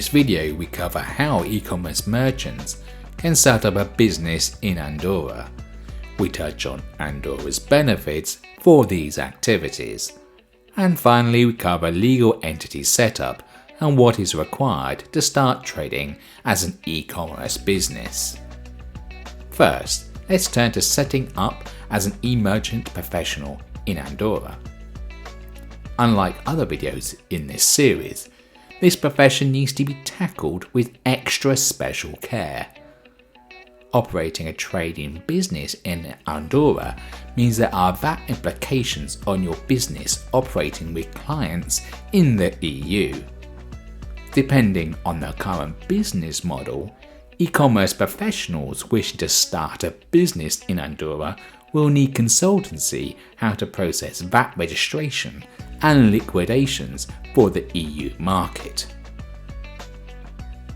this video we cover how e-commerce merchants can set up a business in Andorra. We touch on Andorra's benefits for these activities. And finally we cover legal entity setup and what is required to start trading as an e-commerce business. First, let's turn to setting up as an e-merchant professional in Andorra. Unlike other videos in this series, this profession needs to be tackled with extra special care. Operating a trading business in Andorra means there are VAT implications on your business operating with clients in the EU. Depending on the current business model, e-commerce professionals wishing to start a business in Andorra will need consultancy how to process VAT registration and liquidations for the EU market.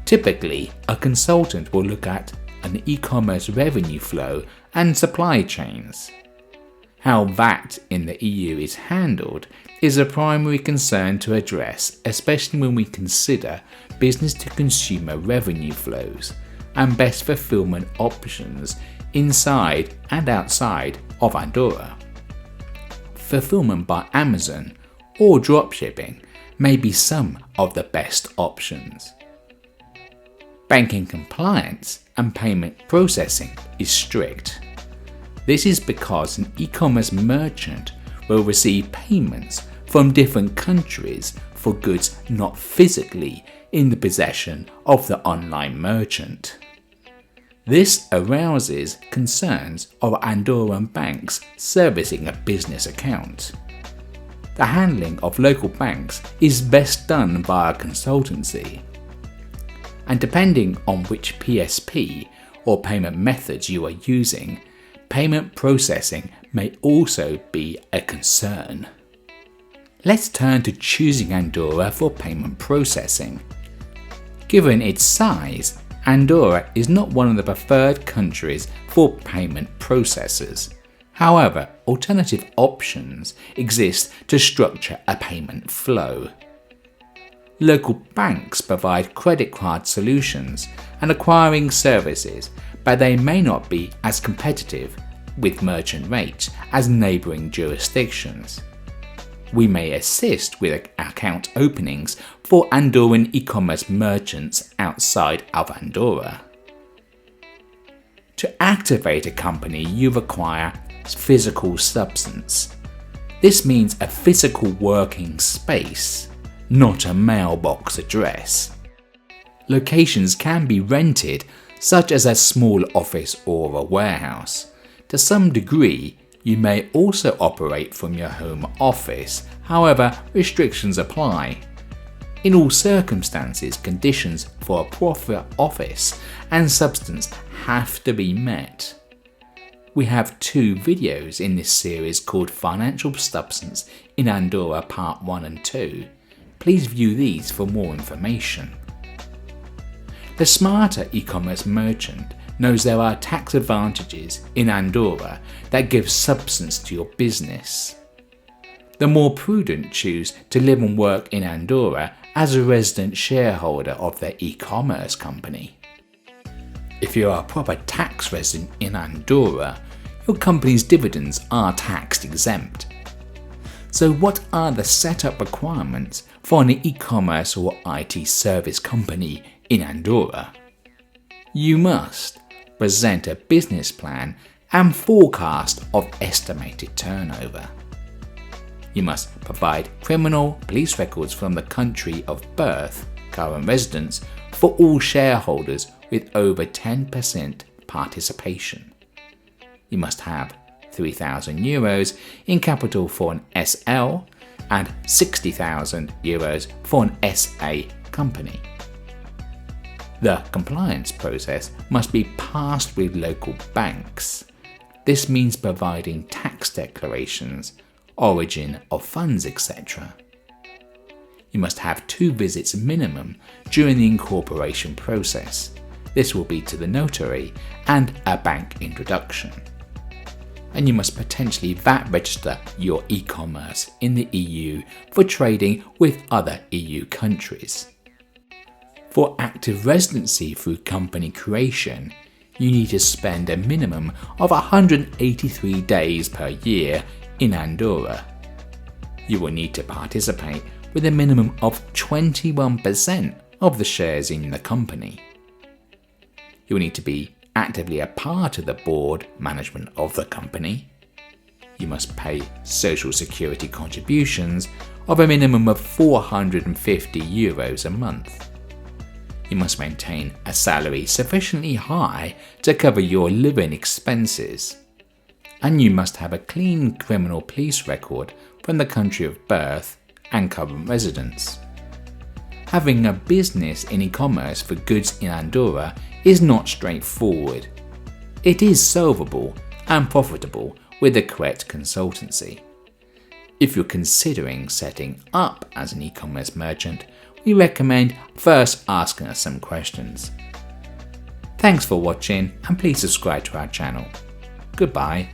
Typically, a consultant will look at an e-commerce revenue flow and supply chains. How VAT in the EU is handled is a primary concern to address, especially when we consider business-to-consumer revenue flows and best fulfillment options inside and outside of Andorra. Fulfillment by Amazon or dropshipping may be some of the best options. Banking compliance and payment processing is strict. This is because an e-commerce merchant will receive payments from different countries for goods not physically in the possession of the online merchant. This arouses concerns of Andorran banks servicing a business account. The handling of local banks is best done via consultancy. And depending on which PSP or payment methods you are using, payment processing may also be a concern. Let's turn to choosing Andorra for payment processing. Given its size, Andorra is not one of the preferred countries for payment processors. However, alternative options exist to structure a payment flow. Local banks provide credit card solutions and acquiring services, but they may not be as competitive with merchant rates as neighbouring jurisdictions. We may assist with account openings for Andorran e-commerce merchants outside of Andorra. To activate a company, you require physical substance. This means a physical working space, not a mailbox address. Locations can be rented, such as a small office or a warehouse. To some degree, you may also operate from your home office, however, restrictions apply. In all circumstances, conditions for a proper office and substance have to be met. We have 2 videos in this series called Financial Substance in Andorra Part 1 and 2. Please view these for more information. The smarter e-commerce merchant knows there are tax advantages in Andorra that give substance to your business. The more prudent choose to live and work in Andorra as a resident shareholder of their e-commerce company. If you are a proper tax resident in Andorra, your company's dividends are tax exempt. So what are the setup requirements for an e-commerce or IT service company in Andorra? You must present a business plan and forecast of estimated turnover. You must provide criminal police records from the country of birth, current residence, for all shareholders with over 10% participation. You must have €3,000 in capital for an SL and €60,000 for an SA company. The compliance process must be passed with local banks. This means providing tax declarations, origin of funds, etc. You must have 2 visits minimum during the incorporation process. This will be to the notary and a bank introduction. And you must potentially VAT register your e-commerce in the EU for trading with other EU countries. For active residency through company creation, you need to spend a minimum of 183 days per year in Andorra. You will need to participate with a minimum of 21% of the shares in the company. You will need to be actively a part of the board management of the company. You must pay social security contributions of a minimum of €450 a month. You must maintain a salary sufficiently high to cover your living expenses. And you must have a clean criminal police record from the country of birth and current residence. Having a business in e-commerce for goods in Andorra is not straightforward. It is solvable and profitable with the correct consultancy. If you're considering setting up as an e-commerce merchant, we recommend first asking us some questions. Thanks for watching and please subscribe to our channel. Goodbye.